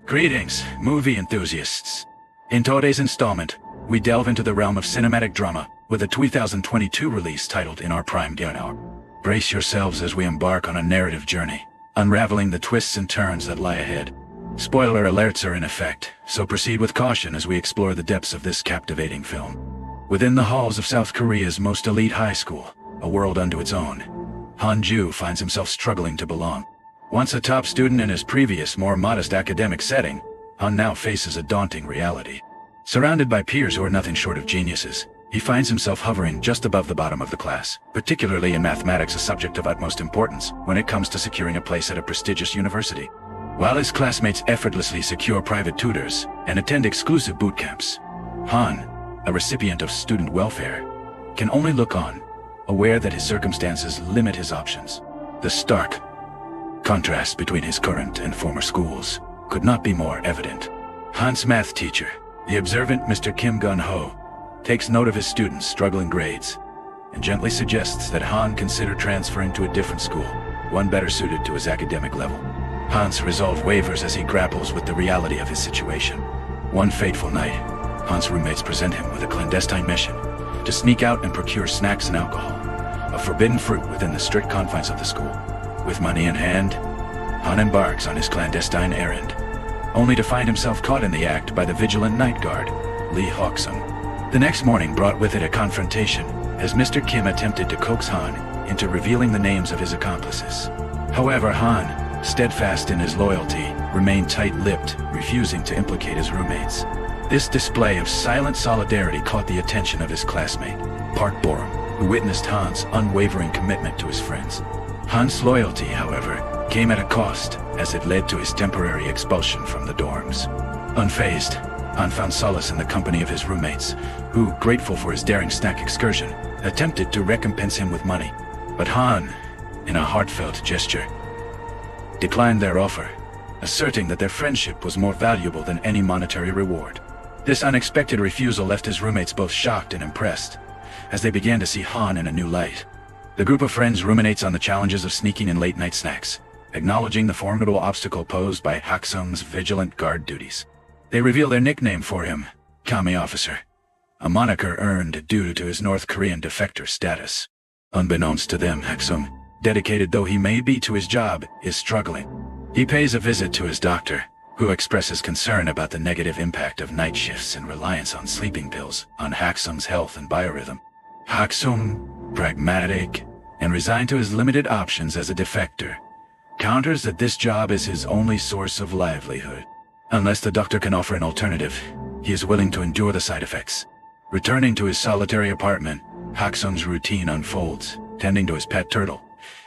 Greetings, movie enthusiasts. In today's installment, we delve into the realm of cinematic drama with a 2022 release titled In Our Prime Hour. Brace yourselves as we embark on a narrative journey, unraveling the twists and turns that lie ahead. Spoiler alerts are in effect, so proceed with caution as we explore the depths of this captivating film. Within the halls of South Korea's most elite high school, a world unto its own, Han-ju finds himself struggling to belong. Once a top student in his previous, more modest academic setting, Han now faces a daunting reality. Surrounded by peers who are nothing short of geniuses, he finds himself hovering just above the bottom of the class, particularly in mathematics, a subject of utmost importance when it comes to securing a place at a prestigious university. While his classmates effortlessly secure private tutors and attend exclusive boot camps, Han, a recipient of student welfare, can only look on, aware that his circumstances limit his options. The stark contrast between his current and former schools could not be more evident. Han's math teacher, the observant Mr. Kim Gun-ho, takes note of his students' struggling grades and gently suggests that Han consider transferring to a different school, one better suited to his academic level. Han's resolve wavers as he grapples with the reality of his situation. One fateful night, Han's roommates present him with a clandestine mission to sneak out and procure snacks and alcohol, a forbidden fruit within the strict confines of the school. With money in hand, Han embarks on his clandestine errand, only to find himself caught in the act by the vigilant night guard, Hak-sung. The next morning brought with it a confrontation, as Mr. Kim attempted to coax Han into revealing the names of his accomplices. However, Han, steadfast in his loyalty, remained tight-lipped, refusing to implicate his roommates. This display of silent solidarity caught the attention of his classmate, Park Borum, who witnessed Han's unwavering commitment to his friends. Han's loyalty, however, came at a cost, as it led to his temporary expulsion from the dorms. Unfazed, Han found solace in the company of his roommates, who, grateful for his daring snack excursion, attempted to recompense him with money. But Han, in a heartfelt gesture, declined their offer, asserting that their friendship was more valuable than any monetary reward. This unexpected refusal left his roommates both shocked and impressed, as they began to see Han in a new light. The group of friends ruminates on the challenges of sneaking in late-night snacks, acknowledging the formidable obstacle posed by Hak-sung's vigilant guard duties. They reveal their nickname for him, Kami Officer, a moniker earned due to his North Korean defector status. Unbeknownst to them, Hak-sung, dedicated though he may be to his job, is struggling. He pays a visit to his doctor, who expresses concern about the negative impact of night shifts and reliance on sleeping pills on Hak-sung's health and biorhythm. Hak-sung, pragmatic and resigned to his limited options as a defector, counters that this job is his only source of livelihood. Unless the doctor can offer an alternative, he is willing to endure the side effects. Returning to his solitary apartment, Hak-sung's routine unfolds, tending to his pet turtle,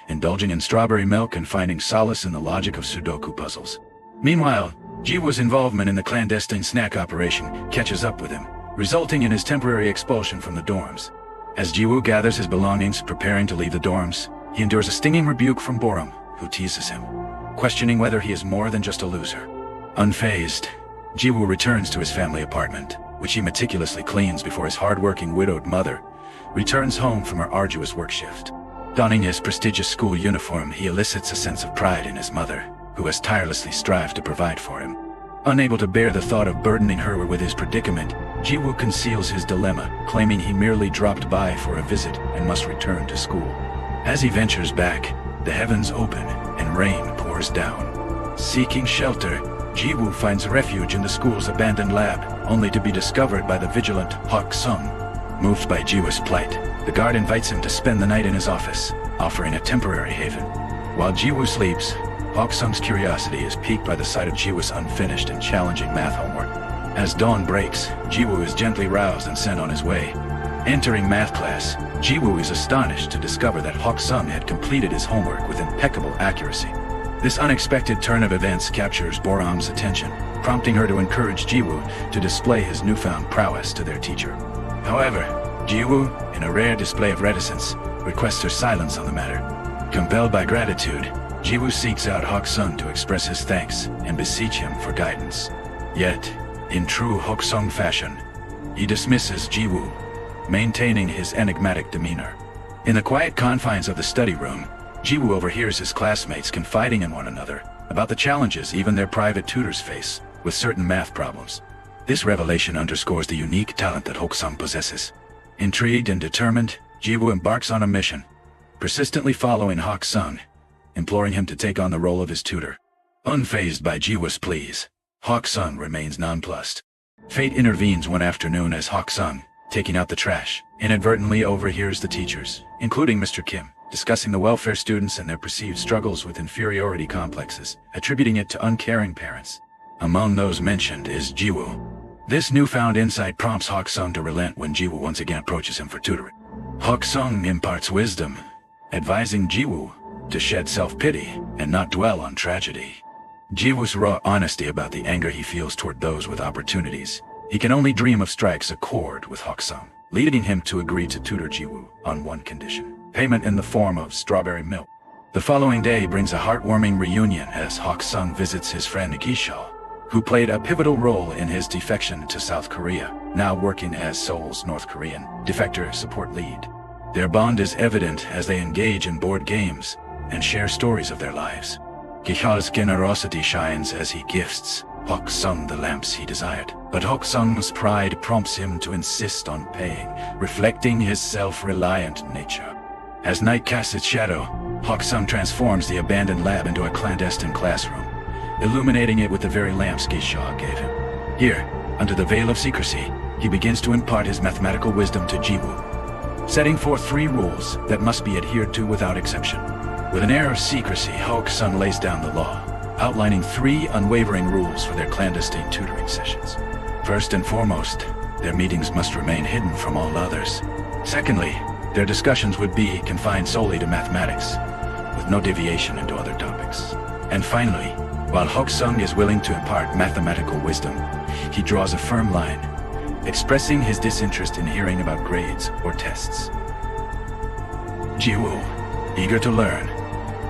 indulging in strawberry milk and finding solace in the logic of Sudoku puzzles. Meanwhile, Ji-woo's involvement in the clandestine snack operation catches up with him, resulting in his temporary expulsion from the dorms. As Ji-woo gathers his belongings, preparing to leave the dorms, he endures a stinging rebuke from Borum, who teases him, questioning whether he is more than just a loser. Unfazed, Ji-woo returns to his family apartment, which he meticulously cleans before his hard-working widowed mother returns home from her arduous work shift. Donning his prestigious school uniform, he elicits a sense of pride in his mother, who has tirelessly strived to provide for him. Unable to bear the thought of burdening her with his predicament, Ji-woo conceals his dilemma, claiming he merely dropped by for a visit and must return to school. As he ventures back, the heavens open and rain pours down. Seeking shelter, Ji-woo finds refuge in the school's abandoned lab, only to be discovered by the vigilant Hak-sung. Moved by Ji-woo's plight, the guard invites him to spend the night in his office, offering a temporary haven. While Ji-woo sleeps, Hak-sung's curiosity is piqued by the sight of Ji-woo's unfinished and challenging math homework. As dawn breaks, Ji-woo is gently roused and sent on his way. Entering math class, Ji-woo is astonished to discover that Hak-sung had completed his homework with impeccable accuracy. This unexpected turn of events captures Borum's attention, prompting her to encourage Ji-woo to display his newfound prowess to their teacher. However, Ji-woo, in a rare display of reticence, requests her silence on the matter. Compelled by gratitude, Ji-woo seeks out Hak-sung to express his thanks and beseech him for guidance. Yet, in true Hak-sung fashion, he dismisses Ji-woo, maintaining his enigmatic demeanor. In the quiet confines of the study room, Ji-woo overhears his classmates confiding in one another about the challenges even their private tutors face. with certain math problems. This revelation underscores the unique talent that Hak-sung possesses. Intrigued and determined, Jiwoo embarks on a mission, persistently following Hak-sung, imploring him to take on the role of his tutor. Unfazed by Jiwoo's pleas, Hak-sung remains nonplussed. Fate intervenes one afternoon as Hak-sung, taking out the trash, inadvertently overhears the teachers, including Mr. Kim, discussing the welfare students and their perceived struggles with inferiority complexes, attributing it to uncaring parents. Among those mentioned is Jiwoo. This newfound insight prompts Hak-sung to relent when Jiwoo once again approaches him for tutoring. Hak-sung imparts wisdom, advising Jiwoo to shed self-pity and not dwell on tragedy. Jiwoo's raw honesty about the anger he feels toward those with opportunities he can only dream of strikes a chord with Hak-sung, leading him to agree to tutor Jiwoo on one condition: payment in the form of strawberry milk. The following day brings a heartwarming reunion as Hak-sung visits his friend Gi-shaw, who played a pivotal role in his defection to South Korea, now working as Seoul's North Korean defector support lead. Their bond is evident as they engage in board games and share stories of their lives. Gi-shaw's generosity shines as he gifts Hak-sung the lamps he desired, but Hak-sung's pride prompts him to insist on paying, reflecting his self-reliant nature. As night casts its shadow, Hak-sung transforms the abandoned lab into a clandestine classroom, illuminating it with the very lamps Gi-shaw gave him. Here, under the veil of secrecy, he begins to impart his mathematical wisdom to Jiwoo, setting forth 3 rules that must be adhered to without exception. With an air of secrecy, Hak-sung lays down the law, outlining 3 unwavering rules for their clandestine tutoring sessions. First and foremost, their meetings must remain hidden from all others. Secondly, their discussions would be confined solely to mathematics, with no deviation into other topics. And finally, while Hak-sung is willing to impart mathematical wisdom, he draws a firm line, expressing his disinterest in hearing about grades or tests. Jiwoo, eager to learn,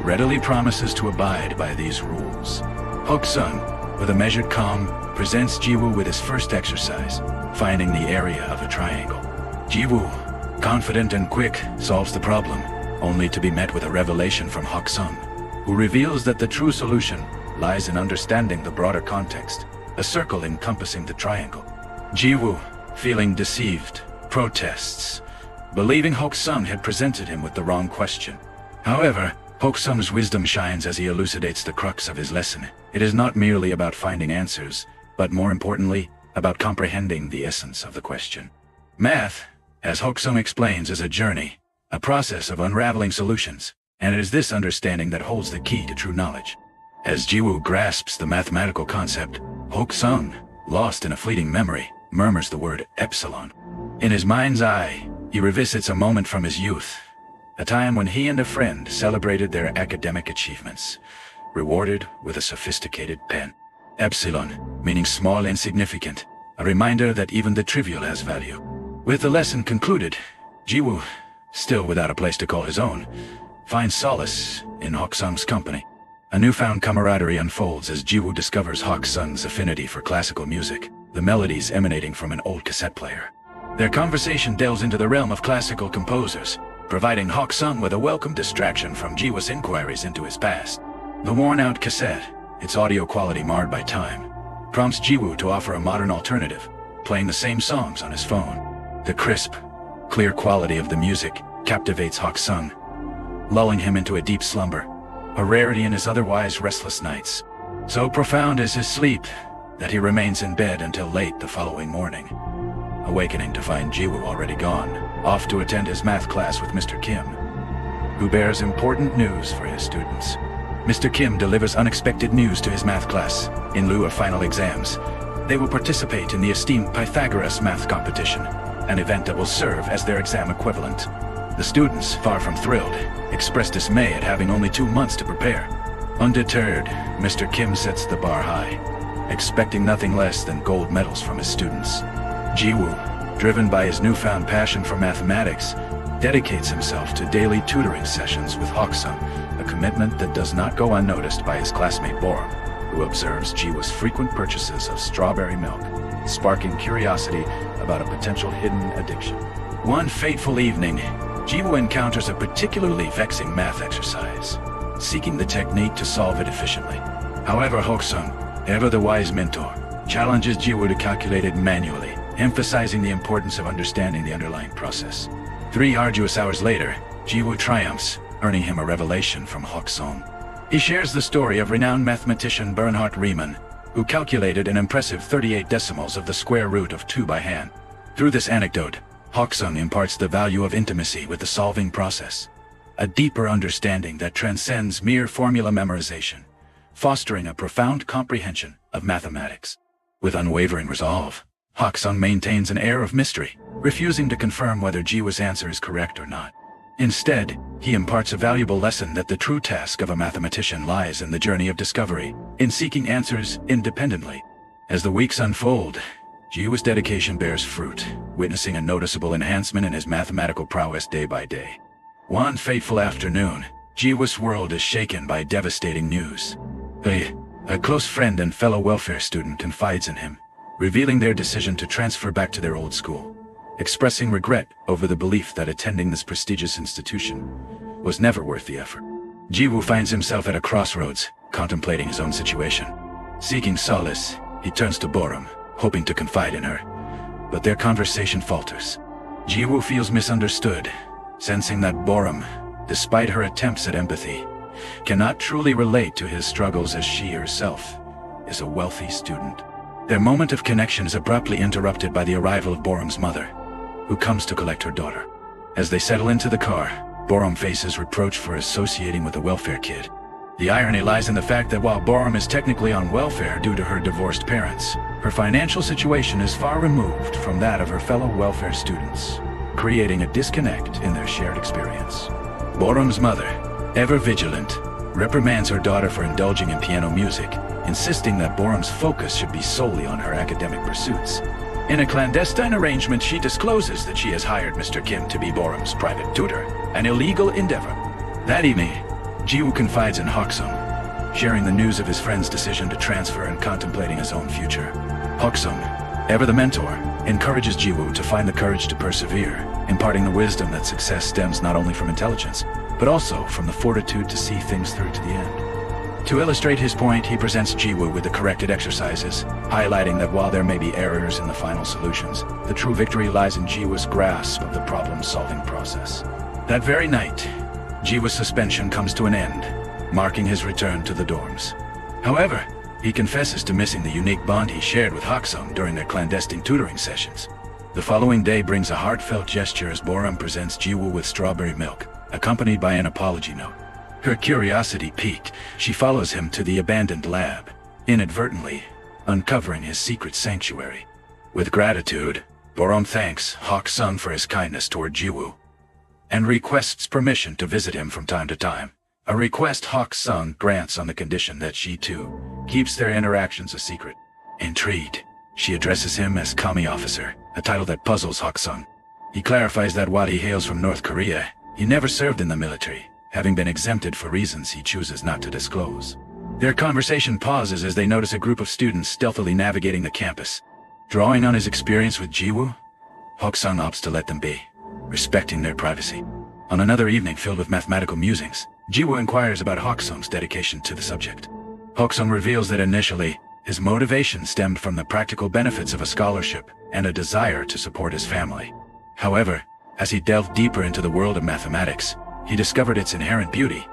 readily promises to abide by these rules. Hak-sung, with a measured calm, presents Jiwoo with his first exercise, finding the area of a triangle. Jiwoo, confident and quick, solves the problem, only to be met with a revelation from Hak-sung, who reveals that the true solution lies in understanding the broader context, a circle encompassing the triangle. Jiwoo, feeling deceived, protests, believing Hak-sung had presented him with the wrong question. However, Hak-sung's wisdom shines as he elucidates the crux of his lesson. It is not merely about finding answers, but more importantly, about comprehending the essence of the question. Math, as Hak-sung explains, is a journey, a process of unraveling solutions, and it is this understanding that holds the key to true knowledge. As Jiwoo grasps the mathematical concept, Hak-sung, lost in a fleeting memory, murmurs the word epsilon. In his mind's eye, he revisits a moment from his youth, a time when he and a friend celebrated their academic achievements, rewarded with a sophisticated pen. Epsilon, meaning small, insignificant, a reminder that even the trivial has value. With the lesson concluded, Jiwoo, still without a place to call his own, finds solace in Hak-sung's company. A newfound camaraderie unfolds as Jiwoo discovers Hak-sung's affinity for classical music, the melodies emanating from an old cassette player. Their conversation delves into the realm of classical composers, providing Hak-sung with a welcome distraction from Jiwoo's inquiries into his past. The worn-out cassette, its audio quality marred by time, prompts Jiwoo to offer a modern alternative, playing the same songs on his phone. The crisp, clear quality of the music captivates Hak-sung, lulling him into a deep slumber, a rarity in his otherwise restless nights. So profound is his sleep that he remains in bed until late the following morning, awakening to find Jiwoo already gone, off to attend his math class with Mr. Kim, who bears important news for his students. Mr. Kim delivers unexpected news to his math class. In lieu of final exams, they will participate in the esteemed Pythagoras math competition, an event that will serve as their exam equivalent. The students, far from thrilled, express dismay at having only 2 months to prepare. Undeterred, Mr. Kim sets the bar high, expecting nothing less than gold medals from his students. Jiwoo, driven by his newfound passion for mathematics, dedicates himself to daily tutoring sessions with Hak-sung, a commitment that does not go unnoticed by his classmate Borum, who observes Jiwoo's frequent purchases of strawberry milk, sparking curiosity about a potential hidden addiction. One fateful evening, Jiwoo encounters a particularly vexing math exercise, seeking the technique to solve it efficiently. However, Hak-sung, ever the wise mentor, challenges Jiwoo to calculate it manually, emphasizing the importance of understanding the underlying process. 3 arduous hours later, Jiwoo triumphs, earning him a revelation from Hak-sung. He shares the story of renowned mathematician Bernhard Riemann, who calculated an impressive 38 decimals of the square root of 2 by hand. Through this anecdote, Hak-sung imparts the value of intimacy with the solving process, a deeper understanding that transcends mere formula memorization, fostering a profound comprehension of mathematics. With unwavering resolve, Hak-sung maintains an air of mystery, refusing to confirm whether Jiwoo's answer is correct or not. Instead, he imparts a valuable lesson that the true task of a mathematician lies in the journey of discovery, in seeking answers independently. As the weeks unfold, Jiwoo's dedication bears fruit, witnessing a noticeable enhancement in his mathematical prowess day by day. One fateful afternoon, Jiwoo's world is shaken by devastating news. A close friend and fellow welfare student confides in him, revealing their decision to transfer back to their old school, expressing regret over the belief that attending this prestigious institution was never worth the effort. Jiwoo finds himself at a crossroads, contemplating his own situation. Seeking solace, he turns to Borum, hoping to confide in her, but their conversation falters. Jiwoo feels misunderstood, sensing that Borum, despite her attempts at empathy, cannot truly relate to his struggles as she herself is a wealthy student. Their moment of connection is abruptly interrupted by the arrival of Borum's mother, who comes to collect her daughter. As they settle into the car, Borum faces reproach for associating with a welfare kid. The irony lies in the fact that while Borum is technically on welfare due to her divorced parents, her financial situation is far removed from that of her fellow welfare students, creating a disconnect in their shared experience. Borum's mother, ever vigilant, reprimands her daughter for indulging in piano music, insisting that Borum's focus should be solely on her academic pursuits. In a clandestine arrangement, she discloses that she has hired Mr. Kim to be Borum's private tutor, an illegal endeavor. That evening, Jiwoo confides in Hak-sung, sharing the news of his friend's decision to transfer and contemplating his own future. Hak-sung, ever the mentor, encourages Jiwoo to find the courage to persevere, imparting the wisdom that success stems not only from intelligence, but also from the fortitude to see things through to the end. To illustrate his point, he presents Jiwoo with the corrected exercises, highlighting that while there may be errors in the final solutions, the true victory lies in Jiwoo's grasp of the problem-solving process. That very night, Jiwoo's suspension comes to an end, marking his return to the dorms. However, he confesses to missing the unique bond he shared with Hak-sung during their clandestine tutoring sessions. The following day brings a heartfelt gesture as Borum presents Jiwoo with strawberry milk, accompanied by an apology note. Her curiosity piqued, she follows him to the abandoned lab, inadvertently uncovering his secret sanctuary. With gratitude, Borum thanks Hak-sung for his kindness toward Jiwoo, and requests permission to visit him from time to time, a request Hak-sung grants on the condition that she, too, keeps their interactions a secret. Intrigued, she addresses him as Kami Officer, a title that puzzles Hak-sung. He clarifies that while he hails from North Korea, he never served in the military, having been exempted for reasons he chooses not to disclose. Their conversation pauses as they notice a group of students stealthily navigating the campus. Drawing on his experience with Jiwoo, Hak-sung opts to let them be, respecting their privacy. On another evening filled with mathematical musings, Jiwoo inquires about Hak-sung's dedication to the subject. Hak-sung reveals that initially, his motivation stemmed from the practical benefits of a scholarship and a desire to support his family. However, as he delved deeper into the world of mathematics, he discovered its inherent beauty,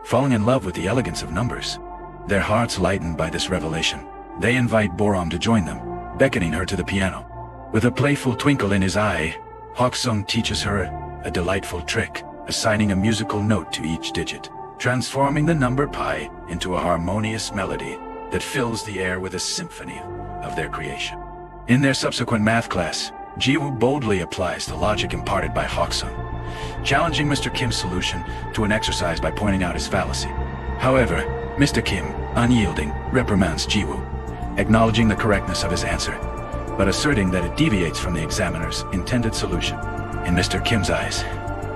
falling in love with the elegance of numbers. Their hearts lightened by this revelation, they invite Borum to join them, beckoning her to the piano. With a playful twinkle in his eye, Hak-sung teaches her a delightful trick, assigning a musical note to each digit, transforming the number pi into a harmonious melody that fills the air with a symphony of their creation. In their subsequent math class, Jiwoo boldly applies the logic imparted by Hak-sung, challenging Mr. Kim's solution to an exercise by pointing out his fallacy. However, Mr. Kim, unyielding, reprimands Jiwoo, acknowledging the correctness of his answer, but asserting that it deviates from the examiner's intended solution. In Mr. Kim's eyes,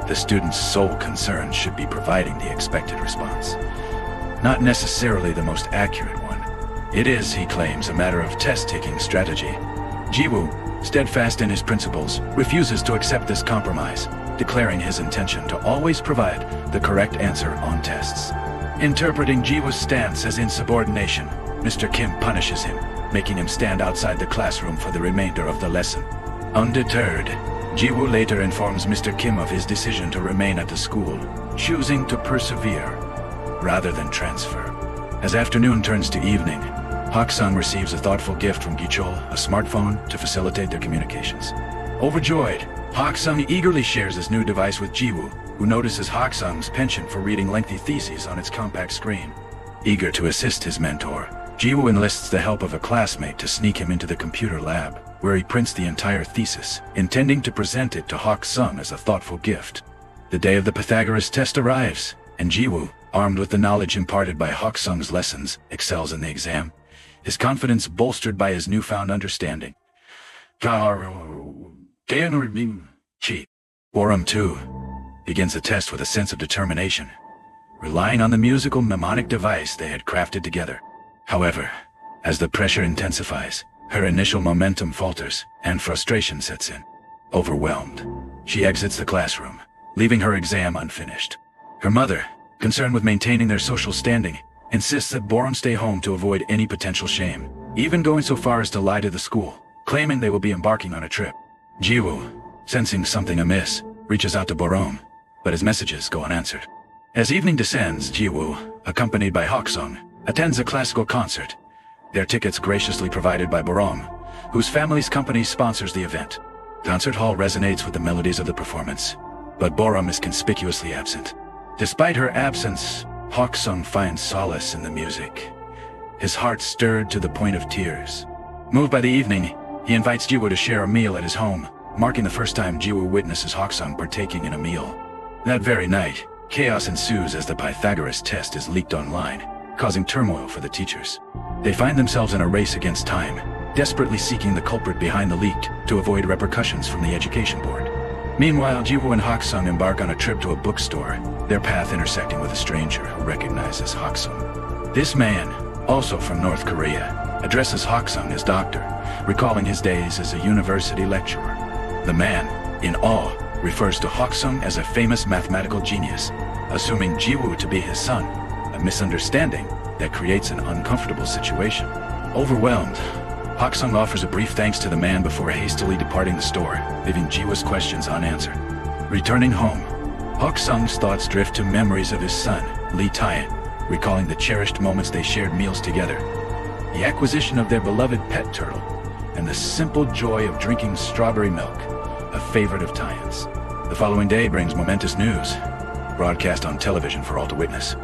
the student's sole concern should be providing the expected response, not necessarily the most accurate one. It is, he claims, a matter of test-taking strategy. Jiwoo, steadfast in his principles, refuses to accept this compromise, declaring his intention to always provide the correct answer on tests. Interpreting Jiwoo's stance as insubordination, Mr. Kim punishes him, making him stand outside the classroom for the remainder of the lesson. Undeterred, Jiwoo later informs Mr. Kim of his decision to remain at the school, choosing to persevere rather than transfer. As afternoon turns to evening, Hak-sung receives a thoughtful gift from Gichol, a smartphone, to facilitate their communications. Overjoyed, Hak-sung eagerly shares his new device with Jiwoo, who notices Hak-sung's penchant for reading lengthy theses on its compact screen. Eager to assist his mentor, Jiwoo enlists the help of a classmate to sneak him into the computer lab, where he prints the entire thesis, intending to present it to Hak-sung as a thoughtful gift. The day of the Pythagoras test arrives, and Jiwoo, armed with the knowledge imparted by Hak-sung's lessons, excels in the exam, his confidence bolstered by his newfound understanding. Borum, too, begins the test with a sense of determination, relying on the musical mnemonic device they had crafted together. However, as the pressure intensifies, her initial momentum falters, and frustration sets in. Overwhelmed, she exits the classroom, leaving her exam unfinished. Her mother, concerned with maintaining their social standing, insists that Borum stay home to avoid any potential shame, even going so far as to lie to the school, claiming they will be embarking on a trip. Jiwoo, sensing something amiss, reaches out to Borum, but his messages go unanswered. As evening descends, Jiwoo, accompanied by Hak-sung, attends a classical concert, their tickets graciously provided by Borum, whose family's company sponsors the event. Concert hall resonates with the melodies of the performance, but Borum is conspicuously absent. Despite her absence, Hak-sung finds solace in the music, his heart stirred to the point of tears. Moved by the evening, he invites Jiwoo to share a meal at his home, marking the first time Jiwoo witnesses Hak-sung partaking in a meal. That very night, chaos ensues as the Pythagoras test is leaked online, causing turmoil for the teachers. They find themselves in a race against time, desperately seeking the culprit behind the leak to avoid repercussions from the education board. Meanwhile, Jiwoo and Hak-sung embark on a trip to a bookstore, their path intersecting with a stranger who recognizes Hak-sung. This man, also from North Korea, addresses Hak-sung as doctor, recalling his days as a university lecturer. The man, in awe, refers to Hak-sung as a famous mathematical genius, assuming Jiwoo to be his son, a misunderstanding that creates an uncomfortable situation. Overwhelmed, Hak-sung offers a brief thanks to the man before hastily departing the store, leaving Jiwoo's questions unanswered. Returning home, Hak-sung's thoughts drift to memories of his son, Lee Taein, recalling the cherished moments they shared meals together, the acquisition of their beloved pet turtle, and the simple joy of drinking strawberry milk, a favorite of Taein's. The following day brings momentous news, broadcast on television for all to witness.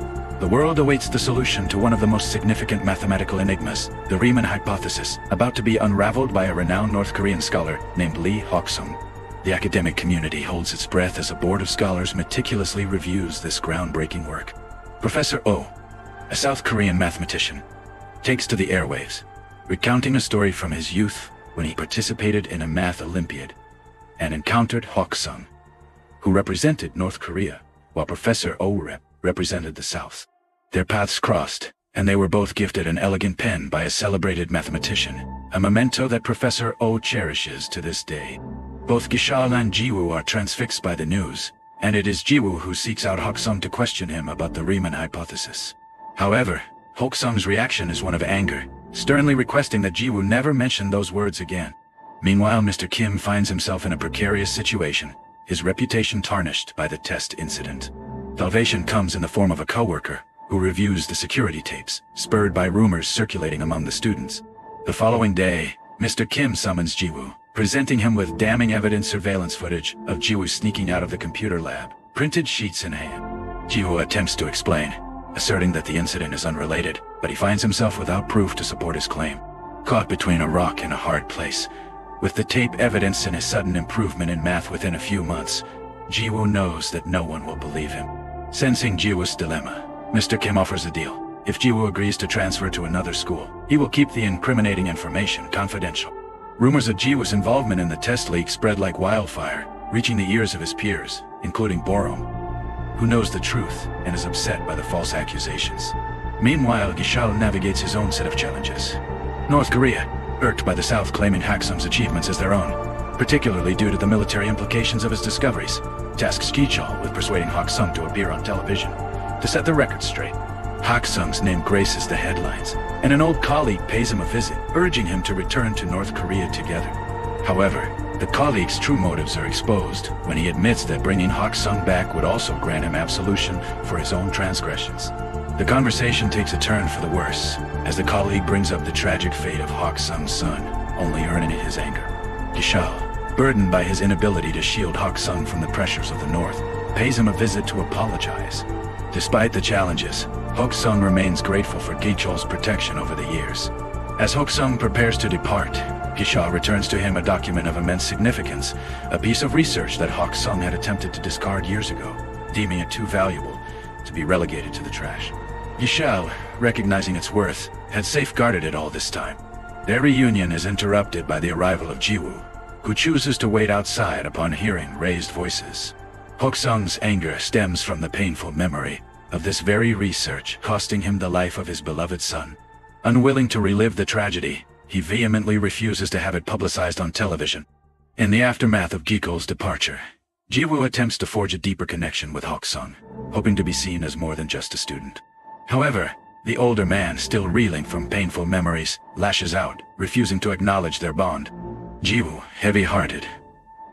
The world awaits the solution to one of the most significant mathematical enigmas, the Riemann hypothesis, about to be unraveled by a renowned North Korean scholar named Lee Hak-sung. The academic community holds its breath as a board of scholars meticulously reviews this groundbreaking work. Professor Oh, a South Korean mathematician, takes to the airwaves, recounting a story from his youth when he participated in a math Olympiad and encountered Hak-sung, who represented North Korea, while Professor Oh represented the South. Their paths crossed, and they were both gifted an elegant pen by a celebrated mathematician, a memento that Professor Oh cherishes to this day. Both Gishal and Jiwoo are transfixed by the news, and it is Jiwoo who seeks out Hak-sung to question him about the Riemann hypothesis. However, Hak-sung's reaction is one of anger, sternly requesting that Jiwoo never mention those words again. Meanwhile, Mr. Kim finds himself in a precarious situation, his reputation tarnished by the test incident. Salvation comes in the form of a coworker, who reviews the security tapes, spurred by rumors circulating among the students. The following day, Mr. Kim summons Jiwoo, presenting him with damning evidence surveillance footage of Jiwoo sneaking out of the computer lab, printed sheets in hand. Jiwoo attempts to explain, asserting that the incident is unrelated, but he finds himself without proof to support his claim. Caught between a rock and a hard place, with the tape evidence in his sudden improvement in math within a few months, Jiwoo knows that no one will believe him. Sensing Jiwoo's dilemma, Mr. Kim offers a deal. If Jiwoo agrees to transfer to another school, he will keep the incriminating information confidential. Rumors of Jiwoo's involvement in the test leak spread like wildfire, reaching the ears of his peers, including Borum, who knows the truth and is upset by the false accusations. Meanwhile, Gishal navigates his own set of challenges. North Korea, irked by the South claiming Hak-sung's achievements as their own, particularly due to the military implications of his discoveries, tasks Gichol with persuading Hak-sung to appear on television to set the record straight. Hak-sung's name graces the headlines, and an old colleague pays him a visit, urging him to return to North Korea together. However, the colleague's true motives are exposed when he admits that bringing Hak-sung back would also grant him absolution for his own transgressions. The conversation takes a turn for the worse, as the colleague brings up the tragic fate of Hak-sung's son, only earning his anger. Gishal, burdened by his inability to shield Hak-sung from the pressures of the North, pays him a visit to apologize. Despite the challenges, Hak-sung remains grateful for Gichol's protection over the years. As Hak-sung prepares to depart, Gishal returns to him a document of immense significance, a piece of research that Hak-sung had attempted to discard years ago, deeming it too valuable to be relegated to the trash. Gishal, recognizing its worth, had safeguarded it all this time. Their reunion is interrupted by the arrival of Jiwoo, who chooses to wait outside upon hearing raised voices. Hak-sung's anger stems from the painful memory of this very research costing him the life of his beloved son. Unwilling to relive the tragedy, he vehemently refuses to have it publicized on television. In the aftermath of Gichol's departure, Jiwoo attempts to forge a deeper connection with Hak-sung, hoping to be seen as more than just a student. However, the older man, still reeling from painful memories, lashes out, refusing to acknowledge their bond. Jiwoo, heavy-hearted,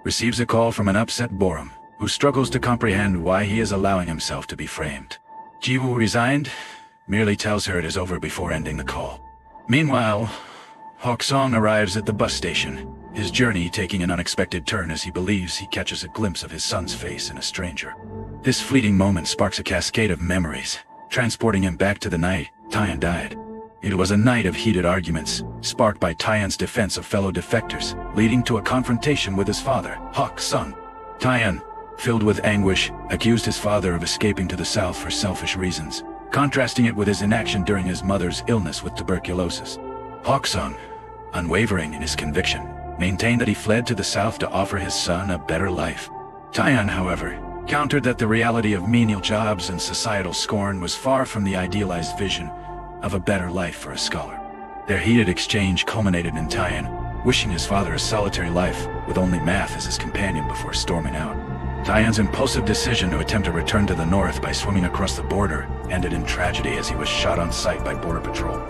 receives a call from an upset Borum, who struggles to comprehend why he is allowing himself to be framed. Jiwoo, resigned, merely tells her it is over before ending the call. Meanwhile, Hak-sung arrives at the bus station, his journey taking an unexpected turn as he believes he catches a glimpse of his son's face in a stranger. This fleeting moment sparks a cascade of memories, transporting him back to the night Taeyeon died. It was a night of heated arguments, sparked by Taeyeon's defense of fellow defectors, leading to a confrontation with his father, Hak-sung. Taeyeon, filled with anguish, accused his father of escaping to the south for selfish reasons, contrasting it with his inaction during his mother's illness with tuberculosis. Hak-sung, unwavering in his conviction, maintained that he fled to the south to offer his son a better life. Taeyeon, however, countered that the reality of menial jobs and societal scorn was far from the idealized vision of a better life for a scholar. Their heated exchange culminated in Taeyeon wishing his father a solitary life with only math as his companion before storming out. Taeyeon's impulsive decision to attempt a return to the north by swimming across the border ended in tragedy as he was shot on sight by Border Patrol.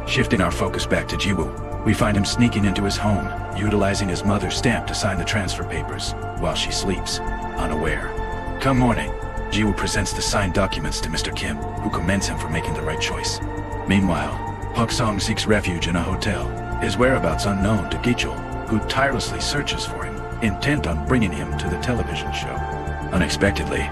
Shifting our focus back to Jiwoo, we find him sneaking into his home, utilizing his mother's stamp to sign the transfer papers while she sleeps, unaware. Come morning, Jiwoo presents the signed documents to Mr. Kim, who commends him for making the right choice. Meanwhile, Hak-sung seeks refuge in a hotel, his whereabouts unknown to Gichol, who tirelessly searches for him, intent on bringing him to the television show. Unexpectedly,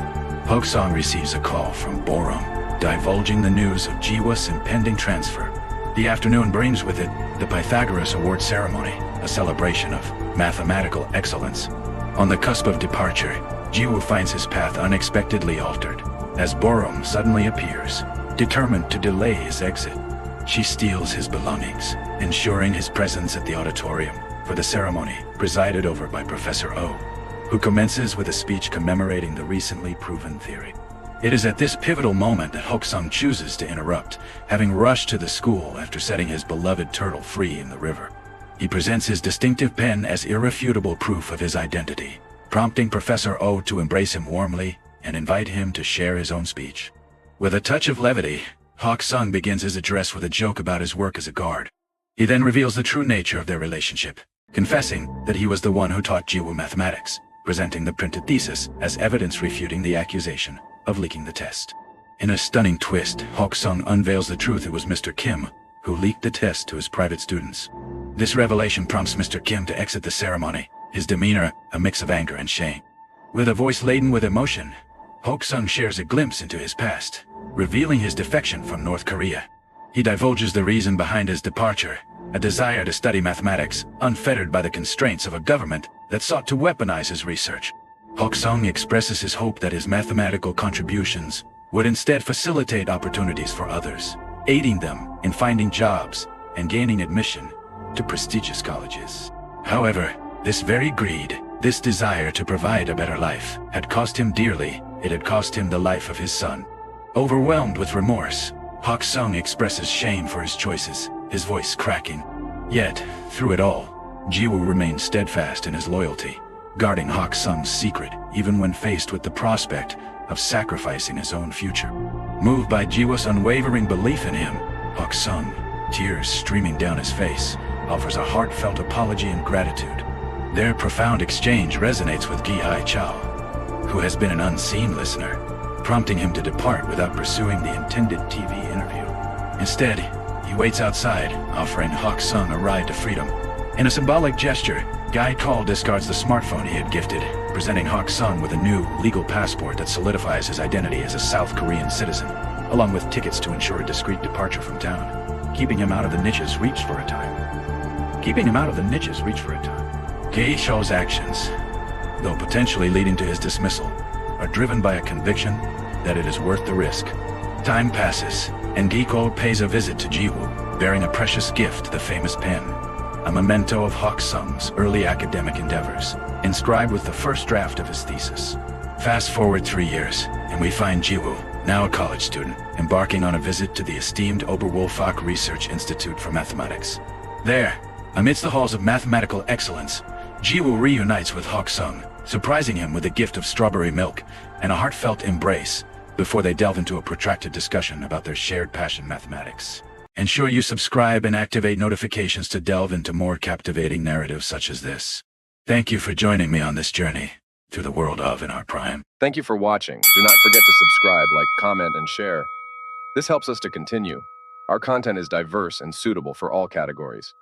Hak-sung receives a call from Borum, divulging the news of Jiwoo's impending transfer. The afternoon brings with it the Pythagoras Award ceremony, a celebration of mathematical excellence. On the cusp of departure, Jiwoo finds his path unexpectedly altered, as Borum suddenly appears, determined to delay his exit. She steals his belongings, ensuring his presence at the auditorium for the ceremony, presided over by Professor Oh, who commences with a speech commemorating the recently proven theory. It is at this pivotal moment that Hak-sung chooses to interrupt, having rushed to the school after setting his beloved turtle free in the river. He presents his distinctive pen as irrefutable proof of his identity, prompting Professor Oh to embrace him warmly and invite him to share his own speech. With a touch of levity, Hak-sung begins his address with a joke about his work as a guard. He then reveals the true nature of their relationship, confessing that he was the one who taught Jiwoo mathematics, presenting the printed thesis as evidence refuting the accusation of leaking the test. In a stunning twist, Hak-sung unveils the truth it was Mr. Kim who leaked the test to his private students. This revelation prompts Mr. Kim to exit the ceremony, his demeanor a mix of anger and shame. With a voice laden with emotion, Hak-sung shares a glimpse into his past, revealing his defection from North Korea. He divulges the reason behind his departure, a desire to study mathematics, unfettered by the constraints of a government that sought to weaponize his research. Hak-sung expresses his hope that his mathematical contributions would instead facilitate opportunities for others, aiding them in finding jobs and gaining admission to prestigious colleges. However, this very greed, this desire to provide a better life, had cost him dearly. It had cost him the life of his son. Overwhelmed with remorse, Hak-sung expresses shame for his choices, his voice cracking. Yet, through it all, Jiwoo remains steadfast in his loyalty, guarding Hak-sung's secret even when faced with the prospect of sacrificing his own future. Moved by Jiwoo's unwavering belief in him, Hak-sung, tears streaming down his face, offers a heartfelt apology and gratitude. Their profound exchange resonates with Gi Hai-chao, who has been an unseen listener, prompting him to depart without pursuing the intended TV interview. Instead, he waits outside, offering Hak-sung a ride to freedom. In a symbolic gesture, Guy Call discards the smartphone he had gifted, presenting Hak-sung with a new, legal passport that solidifies his identity as a South Korean citizen, along with tickets to ensure a discreet departure from town, keeping him out of the niche's reach for a time. Gi Chao's actions, though potentially leading to his dismissal, are driven by a conviction that it is worth the risk. Time passes, and Gi Ko pays a visit to Jiwoo, bearing a precious gift, the famous pen, a memento of Hak-sung's early academic endeavors, inscribed with the first draft of his thesis. Fast forward 3 years, and we find Jiwoo, now a college student, embarking on a visit to the esteemed Oberwolfach Research Institute for Mathematics. There, amidst the halls of mathematical excellence, Jiwoo reunites with Hak-sung, surprising him with a gift of strawberry milk and a heartfelt embrace before they delve into a protracted discussion about their shared passion, mathematics. Ensure you subscribe and activate notifications to delve into more captivating narratives such as this. Thank you for joining me on this journey through the world of In Our Prime. Thank you for watching. Do not forget to subscribe, like, comment, and share. This helps us to continue. Our content is diverse and suitable for all categories.